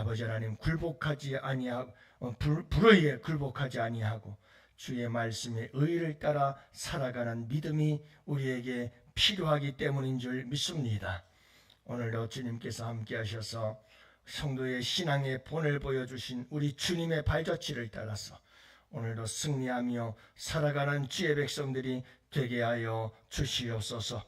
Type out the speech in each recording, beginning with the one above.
아버지 하나님 굴복하지 아니하고 불의에 굴복하지 아니하고 주의 말씀에 의를 따라 살아가는 믿음이 우리에게 필요하기 때문인 줄 믿습니다. 오늘도 주님께서 함께 하셔서 성도의 신앙의 본을 보여주신 우리 주님의 발자취를 따라서 오늘도 승리하며 살아가는 주의 백성들이 되게 하여 주시옵소서.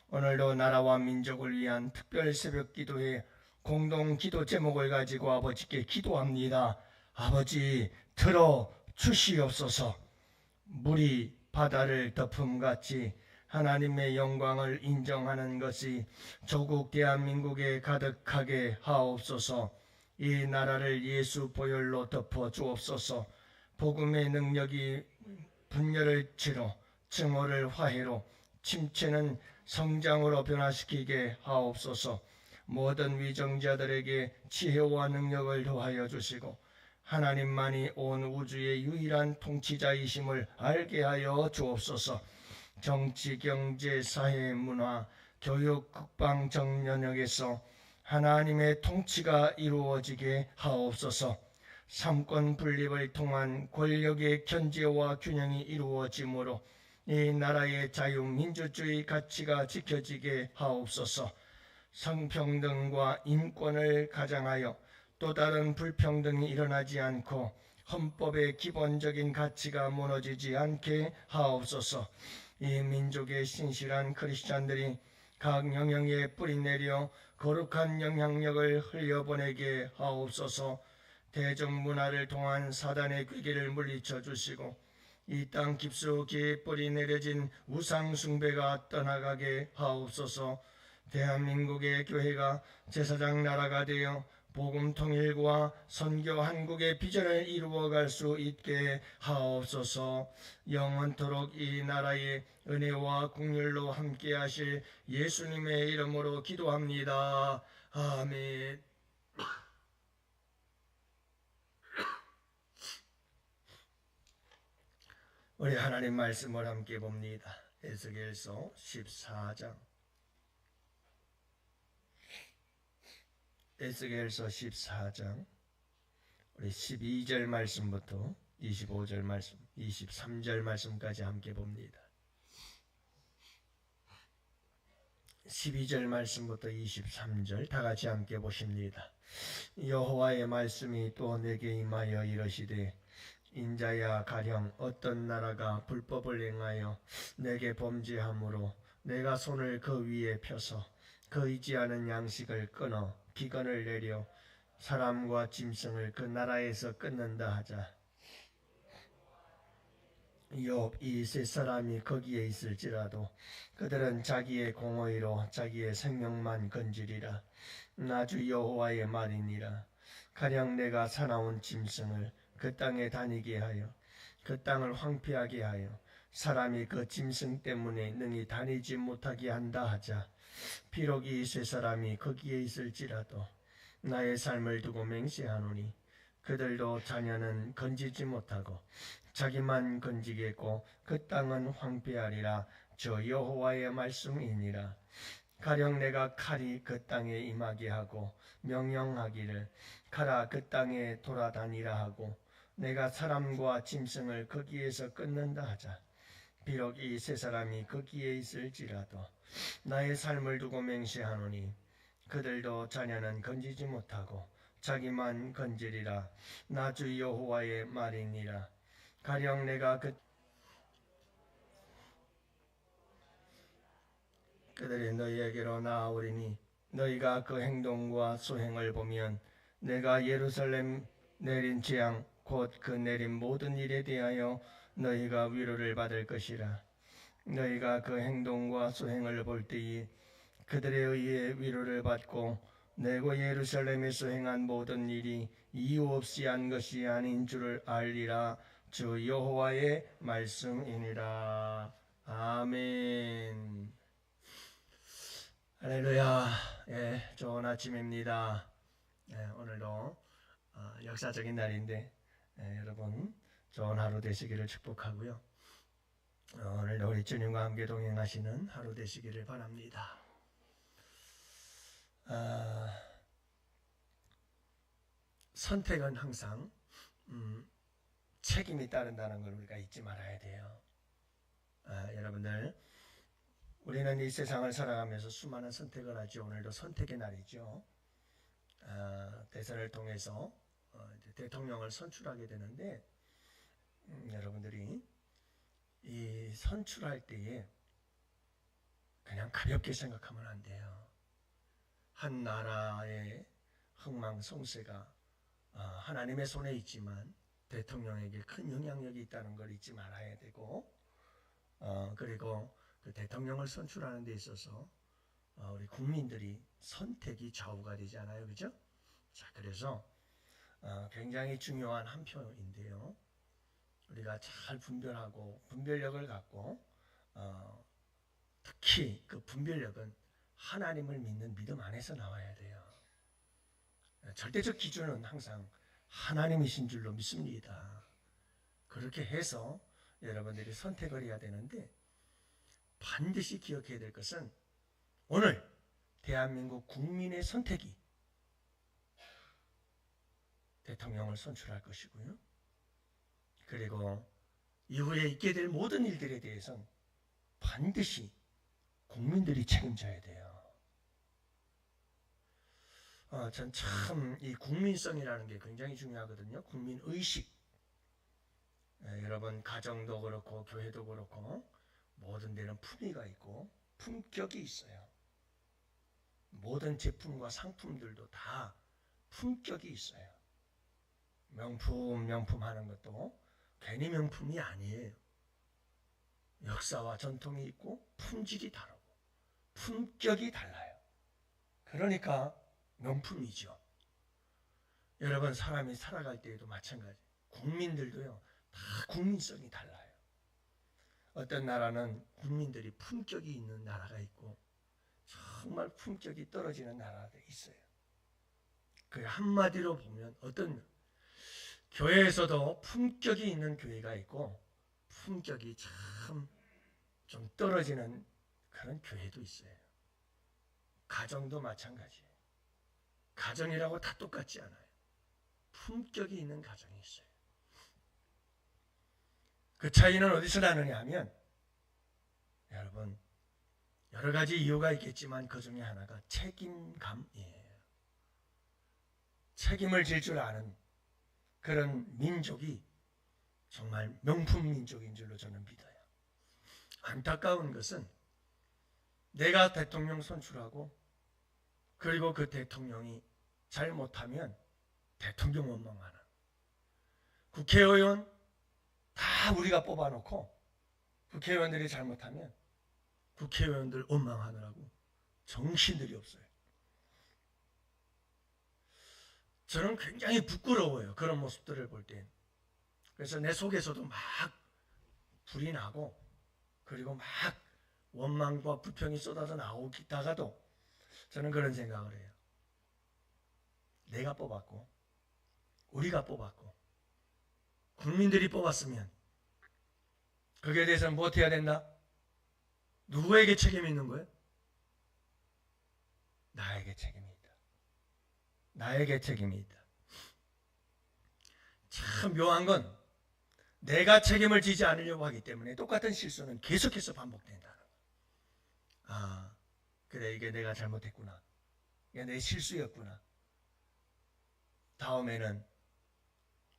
오늘도 나라와 민족을 위한 특별 새벽 기도회 공동 기도 제목을 가지고 아버지께 기도합니다. 아버지 들어 주시옵소서. 물이 바다를 덮음같이 하나님의 영광을 인정하는 것이 조국 대한민국에 가득하게 하옵소서. 이 나라를 예수 보혈로 덮어 주옵소서. 복음의 능력이 분열을 치러 증오를 화해로 침체는 성장으로 변화시키게 하옵소서. 모든 위정자들에게 지혜와 능력을 더하여 주시고 하나님만이 온 우주의 유일한 통치자이심을 알게 하여 주옵소서. 정치, 경제, 사회, 문화, 교육, 국방, 정연역에서 하나님의 통치가 이루어지게 하옵소서. 삼권 분립을 통한 권력의 견제와 균형이 이루어지므로 이 나라의 자유민주주의 가치가 지켜지게 하옵소서. 성평등과 인권을 가장하여 또 다른 불평등이 일어나지 않고 헌법의 기본적인 가치가 무너지지 않게 하옵소서. 이 민족의 신실한 크리스찬들이 각 영역에 뿌리내려 거룩한 영향력을 흘려보내게 하옵소서. 대중문화를 통한 사단의 괴계를 물리쳐 주시고 이 땅 깊숙이 뿌리내려진 우상숭배가 떠나가게 하옵소서. 대한민국의 교회가 제사장 나라가 되어 복음 통일과 선교 한국의 비전을 이루어갈 수 있게 하옵소서. 영원토록 이 나라의 은혜와 긍휼로 함께 하실 예수님의 이름으로 기도합니다. 아멘. 우리 하나님 말씀을 함께 봅니다. 에스겔서 14장. 에스겔서 14장 우리 12절 말씀부터 25절 말씀, 23절 말씀까지 함께 봅니다. 12절 말씀부터 23절 다 같이 함께 보십니다. 여호와의 말씀이 또 내게 임하여 이르시되 인자야 가령 어떤 나라가 불법을 행하여 내게 범죄함으로 내가 손을 그 위에 펴서 그 의지하는 양식을 끊어 기근을 내려 사람과 짐승을 그 나라에서 끊는다 하자. 욥 이 세 사람이 거기에 있을지라도 그들은 자기의 공의로 자기의 생명만 건지리라. 나 주 여호와의 말이니라. 가령 내가 사나운 짐승을 그 땅에 다니게 하여 그 땅을 황폐하게 하여 사람이 그 짐승 때문에 능히 다니지 못하게 한다 하자. 비록 이 세 사람이 거기에 있을지라도 나의 삶을 두고 맹세하노니 그들도 자녀는 건지지 못하고 자기만 건지겠고 그 땅은 황폐하리라. 저 여호와의 말씀이니라. 가령 내가 칼이 그 땅에 임하게 하고 명령하기를 가라 그 땅에 돌아다니라 하고 내가 사람과 짐승을 거기에서 끊는다 하자. 비록 이 세 사람이 거기에 있을지라도 나의 삶을 두고 맹세하노니 그들도 자녀는 건지지 못하고 자기만 건지리라. 나 주 여호와의 말이니라. 가령 내가 그들이 너희에게로 나아오리니 너희가 그 행동과 수행을 보면 내가 예루살렘 내린 재앙 곧 그 내린 모든 일에 대하여 너희가 위로를 받을 것이라. 너희가 그 행동과 수행을 볼 때에 그들에 의해 위로를 받고 내고 예루살렘에서 행한 모든 일이 이유 없이 한 것이 아닌 줄을 알리라. 주 여호와의 말씀이니라. 아멘. 할렐루야. 예, 좋은 아침입니다. 예, 오늘도 역사적인 날인데 여러분 좋은 하루 되시기를 축복하고요. 오늘도 우리 주님과 함께 동행하시는 하루 되시기를 바랍니다. 선택은 항상 책임이 따른다는 걸 우리가 잊지 말아야 돼요. 여러분들, 우리는 이 세상을 살아가면서 수많은 선택을 하죠. 오늘도 선택의 날이죠. 대선을 통해서 대통령을 선출하게 되는데, 여러분들이 이 선출할 때에 그냥 가볍게 생각하면 안 돼요. 한 나라의 흥망성쇠가 하나님의 손에 있지만 대통령에게 큰 영향력이 있다는 걸 잊지 말아야 되고, 그리고 그 대통령을 선출하는 데 있어서 우리 국민들이 선택이 좌우가 되지 않아요, 그죠? 자, 그래서 굉장히 중요한 한 표인데요. 우리가 잘 분별하고 분별력을 갖고, 특히 그 분별력은 하나님을 믿는 믿음 안에서 나와야 돼요. 절대적 기준은 항상 하나님이신 줄로 믿습니다. 그렇게 해서 여러분들이 선택을 해야 되는데, 반드시 기억해야 될 것은 오늘 대한민국 국민의 선택이 대통령을 선출할 것이고요. 그리고 이후에 있게 될 모든 일들에 대해서는 반드시 국민들이 책임져야 돼요. 전 참 이 국민성이라는 게 굉장히 중요하거든요. 국민의식. 여러분, 가정도 그렇고 교회도 그렇고 모든 데는 품위가 있고 품격이 있어요. 모든 제품과 상품들도 다 품격이 있어요. 명품 하는 것도 괜히 명품이 아니에요. 역사와 전통이 있고 품질이 다르고 품격이 달라요. 그러니까 명품이죠. 여러분, 사람이 살아갈 때에도 마찬가지. 국민들도요, 다 국민성이 달라요. 어떤 나라는 국민들이 품격이 있는 나라가 있고 정말 품격이 떨어지는 나라도 있어요. 그 한마디로 보면 어떤 교회에서도 품격이 있는 교회가 있고 품격이 참 좀 떨어지는 그런 교회도 있어요. 가정도 마찬가지예요. 가정이라고 다 똑같지 않아요. 품격이 있는 가정이 있어요. 그 차이는 어디서 나느냐 하면, 여러분, 여러 가지 이유가 있겠지만 그 중에 하나가 책임감이에요. 책임을 질 줄 아는 그런 민족이 정말 명품 민족인 줄로 저는 믿어요. 안타까운 것은 내가 대통령 선출하고 그리고 그 대통령이 잘못하면 대통령 원망하는, 국회의원 다 우리가 뽑아놓고 국회의원들이 잘못하면 국회의원들 원망하느라고 정신들이 없어요. 저는 굉장히 부끄러워요. 그런 모습들을 볼 때. 그래서 내 속에서도 막 불이 나고, 그리고 막 원망과 불평이 쏟아져 나오다가도 저는 그런 생각을 해요. 내가 뽑았고 우리가 뽑았고 국민들이 뽑았으면 거기에 대해서는 무엇해야 된다? 누구에게 책임이 있는 거예요? 나에게 책임이 있다. 나에게 책임이 있다. 참 묘한 건 내가 책임을 지지 않으려고 하기 때문에 똑같은 실수는 계속해서 반복된다는 거예요. 그래, 이게 내가 잘못했구나. 이게 내 실수였구나. 다음에는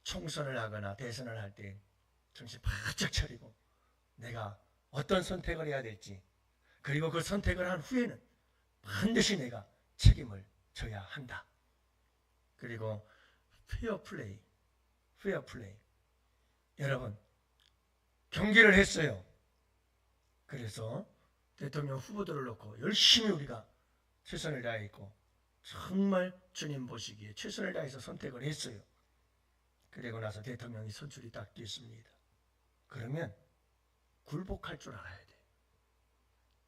총선을 하거나 대선을 할 때 정신 바짝 차리고 내가 어떤 선택을 해야 될지, 그리고 그 선택을 한 후에는 반드시 내가 책임을 져야 한다. 그리고 페어 플레이. 여러분, 경기를 했어요. 그래서 대통령 후보들을 놓고 열심히 우리가 최선을 다했고 정말 주님 보시기에 최선을 다해서 선택을 했어요. 그리고 나서 대통령이 선출이 딱 됐습니다. 그러면 굴복할 줄 알아야 돼.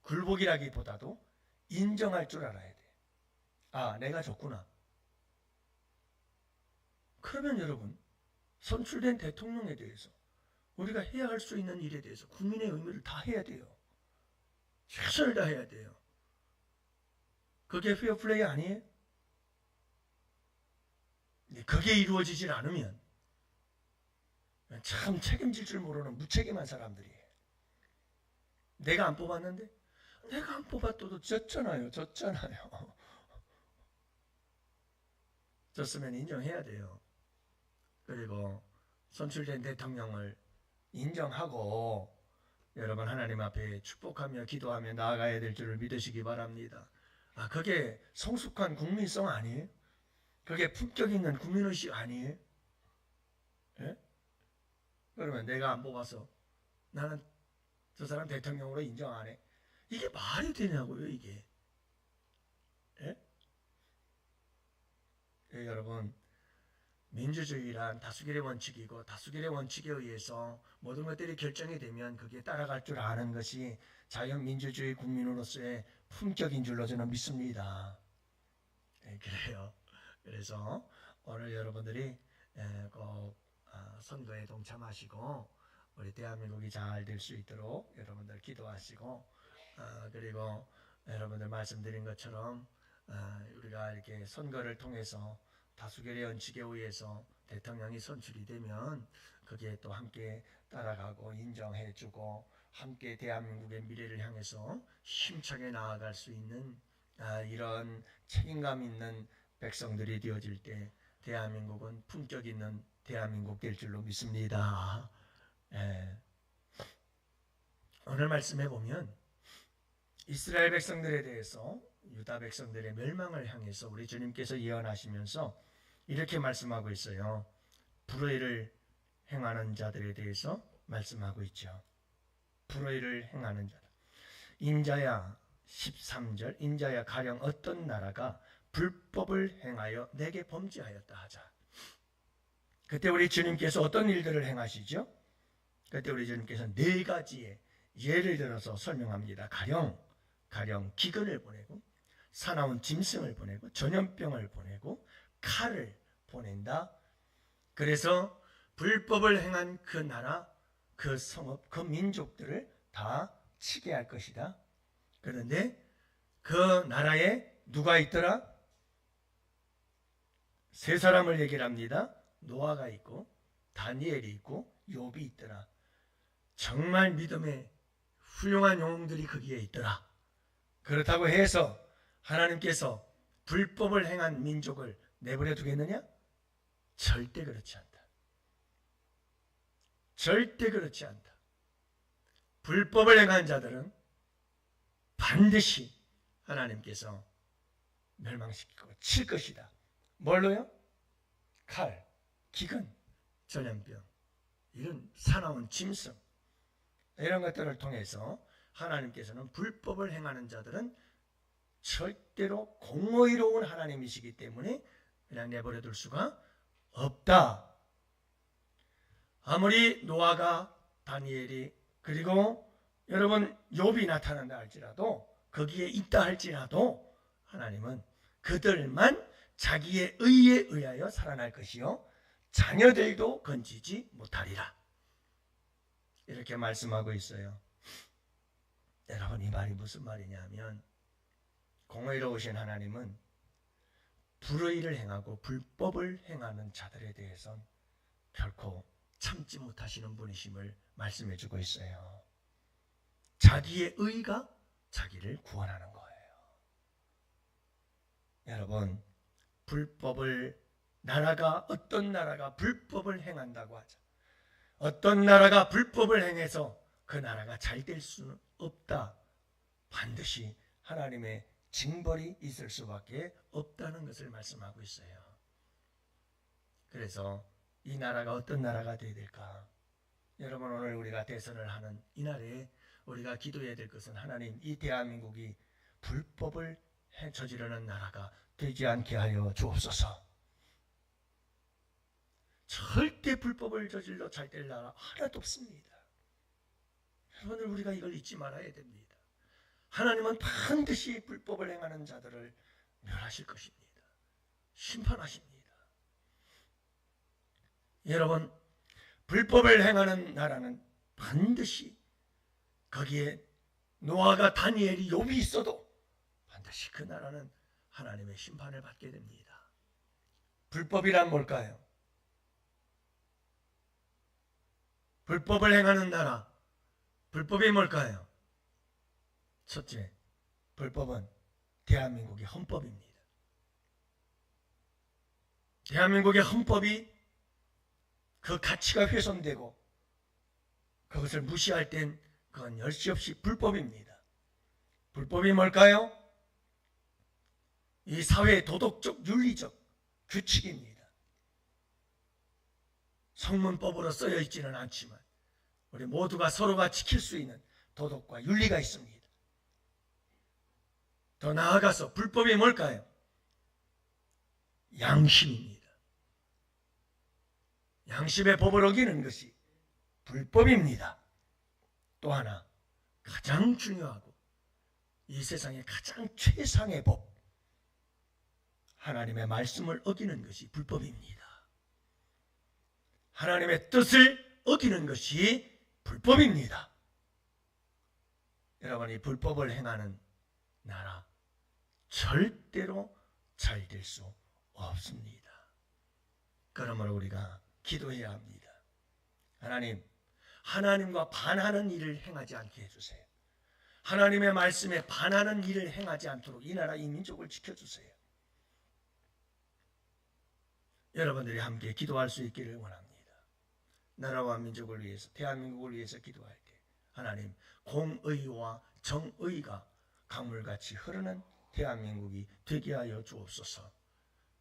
굴복이라기보다도 인정할 줄 알아야 돼. 내가 졌구나. 그러면 여러분, 선출된 대통령에 대해서 우리가 해야 할 수 있는 일에 대해서 국민의 의무를 다 해야 돼요. 최선을 다해야 돼요. 그게 페어플레이 아니에요? 그게 이루어지질 않으면 참 책임질 줄 모르는 무책임한 사람들이에요. 내가 안 뽑았는데? 내가 안 뽑았어도 졌잖아요. 졌으면 인정해야 돼요. 그리고 선출된 대통령을 인정하고 여러분 하나님 앞에 축복하며 기도하며 나아가야 될 줄을 믿으시기 바랍니다. 그게 성숙한 국민성 아니에요? 그게 품격 있는 국민의식 아니에요? 예? 그러면 내가 안 뽑아서 나는 저 사람 대통령으로 인정 안 해. 이게 말이 되냐고요, 이게. 예? 예, 여러분, 민주주의란 다수결의 원칙이고 다수결의 원칙에 의해서 모든 것들이 결정이 되면 그게 따라갈 줄 아는 것이 자유민주주의 국민으로서의 품격인 줄로 저는 믿습니다. 예, 그래요. 그래서 오늘 여러분들이 꼭 선거에 동참하시고 우리 대한민국이 잘 될 수 있도록 여러분들 기도하시고 그리고 여러분들 말씀드린 것처럼 우리가 이렇게 선거를 통해서 다수결의 원칙에 의해서 대통령이 선출이 되면 거기에 또 함께 따라가고 인정해주고 함께 대한민국의 미래를 향해서 힘차게 나아갈 수 있는 이런 책임감 있는 백성들이 되어질 때 대한민국은 품격 있는 대한민국 될 줄로 믿습니다. 오늘 말씀해 보면 이스라엘 백성들에 대해서 유다 백성들의 멸망을 향해서 우리 주님께서 예언하시면서 이렇게 말씀하고 있어요. 불의를 행하는 자들에 대해서 말씀하고 있죠. 불의를 행하는 자들. 인자야 13절 인자야 가령 어떤 나라가 불법을 행하여 내게 범죄하였다 하자. 그때 우리 주님께서 어떤 일들을 행하시죠? 그때 우리 주님께서 4가지의 예를 들어서 설명합니다. 가령 기근을 보내고 사나운 짐승을 보내고 전염병을 보내고 칼을 보낸다. 그래서 불법을 행한 그 나라, 그 성읍, 그 민족들을 다 치게 할 것이다. 그런데 그 나라에 누가 있더라? 3사람을 얘기를 합니다. 노아가 있고 다니엘이 있고 욥이 있더라. 정말 믿음의 훌륭한 영웅들이 거기에 있더라. 그렇다고 해서 하나님께서 불법을 행한 민족을 내버려 두겠느냐? 절대 그렇지 않다. 절대 그렇지 않다. 불법을 행한 자들은 반드시 하나님께서 멸망시키고 칠 것이다. 뭘로요? 칼, 기근, 전염병, 이런 사나운 짐승, 이런 것들을 통해서 하나님께서는 불법을 행하는 자들은 절대로 공의로운 하나님이시기 때문에 그냥 내버려 둘 수가 없다. 아무리 노아가 다니엘이 그리고 여러분 욥이 나타난다 할지라도 거기에 있다 할지라도 하나님은 그들만 자기의 의에 의하여 살아날 것이요 자녀들도 건지지 못하리라. 이렇게 말씀하고 있어요. 여러분 이 말이 무슨 말이냐면 공의로우신 하나님은 불의를 행하고 불법을 행하는 자들에 대해서는 결코 참지 못하시는 분이심을 말씀해 주고 있어요. 자기의 의가 자기를 구원하는 거예요. 여러분 어떤 나라가 불법을 행한다고 하자. 어떤 나라가 불법을 행해서 그 나라가 잘 될 수는 없다. 반드시 하나님의 징벌이 있을 수밖에 없다는 것을 말씀하고 있어요. 그래서 이 나라가 어떤 나라가 되어야 될까? 여러분 오늘 우리가 대선을 하는 이날에 우리가 기도해야 될 것은 하나님 이 대한민국이 불법을 저지르는 나라가 되지 않게 하여 주옵소서. 절대 불법을 저질러 잘 될 나라 하나도 없습니다. 오늘 우리가 이걸 잊지 말아야 됩니다. 하나님은 반드시 불법을 행하는 자들을 멸하실 것입니다. 심판하십니다. 여러분 불법을 행하는 나라는 반드시 거기에 노아가 다니엘이 욥이 있어도 반드시 그 나라는 하나님의 심판을 받게 됩니다. 불법이란 뭘까요? 불법을 행하는 나라, 불법이 뭘까요? 첫째, 불법은 대한민국의 헌법입니다. 대한민국의 헌법이 그 가치가 훼손되고 그것을 무시할 땐 그건 여지없이 불법입니다. 불법이 뭘까요? 이 사회의 도덕적, 윤리적 규칙입니다. 성문법으로 쓰여 있지는 않지만 우리 모두가 서로가 지킬 수 있는 도덕과 윤리가 있습니다. 더 나아가서 불법이 뭘까요? 양심입니다. 양심의 법을 어기는 것이 불법입니다. 또 하나 가장 중요하고 이 세상의 가장 최상의 법, 하나님의 말씀을 어기는 것이 불법입니다. 하나님의 뜻을 어기는 것이 불법입니다. 여러분, 이 불법을 행하는 나라 절대로 잘 될 수 없습니다. 그러므로 우리가 기도해야 합니다. 하나님, 하나님과 반하는 일을 행하지 않게 해주세요. 하나님의 말씀에 반하는 일을 행하지 않도록 이 나라 이 민족을 지켜주세요. 여러분들이 함께 기도할 수 있기를 원합니다. 나라와 민족을 위해서, 대한민국을 위해서 기도할 때 하나님, 공의와 정의가 강물같이 흐르는 대한민국이 되게 하여 주옵소서.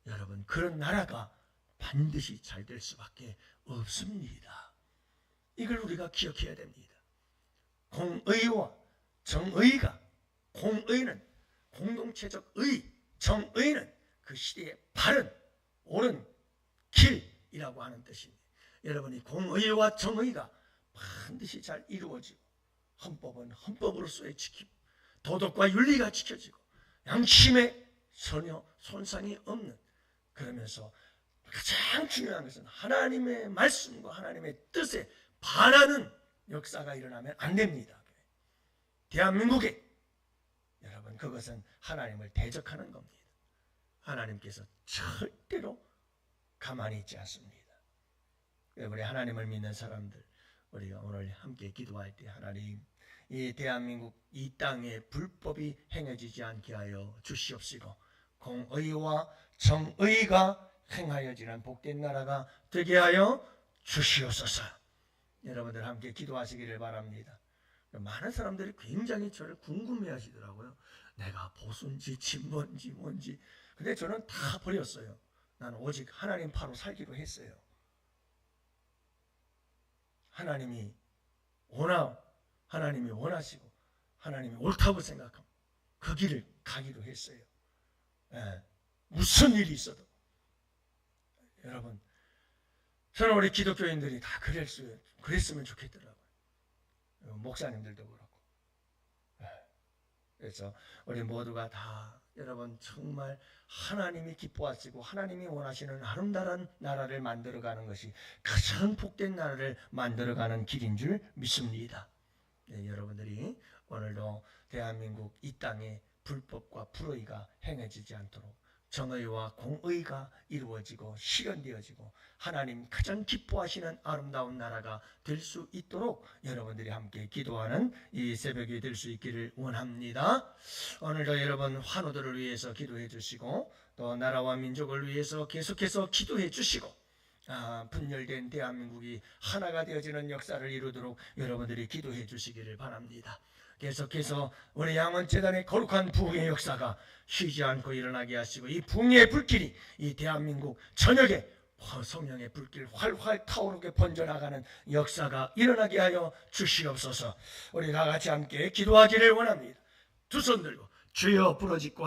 여러분, 그런 나라가 반드시 잘 될 수밖에 없습니다. 이걸 우리가 기억해야 됩니다. 공의와 정의가, 공의는 공동체적 의, 정의는 그 시대의 바른 옳은 길이라고 하는 뜻입니다. 여러분이 공의와 정의가 반드시 잘 이루어지고, 헌법은 헌법으로서의 지킴, 도덕과 윤리가 지켜지고, 양심에 전혀 손상이 없는, 그러면서 가장 중요한 것은 하나님의 말씀과 하나님의 뜻에 반하는 역사가 일어나면 안 됩니다. 대한민국에 여러분, 그것은 하나님을 대적하는 겁니다. 하나님께서 절대로 가만히 있지 않습니다. 우리 하나님을 믿는 사람들, 우리가 오늘 함께 기도할 때 하나님, 이 대한민국 이 땅에 불법이 행해지지 않게 하여 주시옵시고, 공의와 정의가 행하여지는 복된 나라가 되게 하여 주시옵소서. 여러분들 함께 기도하시기를 바랍니다. 많은 사람들이 굉장히 저를 궁금해 하시더라고요. 내가 보수인지 진보인지 뭔지. 근데 저는 다 버렸어요. 나는 오직 하나님 파로 살기로 했어요. 하나님이 원하시고 하나님이 옳다고 생각하고 그 길을 가기로 했어요. 무슨 일이 있어도. 여러분, 저는 우리 기독교인들이 다 그랬으면 좋겠더라고요. 목사님들도 그렇고. 그래서 우리 모두가 다 여러분 정말 하나님이 기뻐하시고 하나님이 원하시는 아름다운 나라를 만들어가는 것이 가장 복된 나라를 만들어가는 길인 줄 믿습니다. 여러분들이 오늘도 대한민국 이 땅에 불법과 불의가 행해지지 않도록 정의와 공의가 이루어지고 실현되어지고 하나님 가장 기뻐하시는 아름다운 나라가 될 수 있도록 여러분들이 함께 기도하는 이 새벽이 될 수 있기를 원합니다. 오늘도 여러분 환우들을 위해서 기도해 주시고 또 나라와 민족을 위해서 계속해서 기도해 주시고 분열된 대한민국이 하나가 되어지는 역사를 이루도록 여러분들이 기도해 주시기를 바랍니다. 계속해서 우리 양원재단의 거룩한 부흥의 역사가 쉬지 않고 일어나게 하시고 이 부흥의 불길이 이 대한민국 전역에 성령의 불길 활활 타오르게 번져나가는 역사가 일어나게 하여 주시옵소서. 우리 다 같이 함께 기도하기를 원합니다. 두 손 들고 주여 부르짖고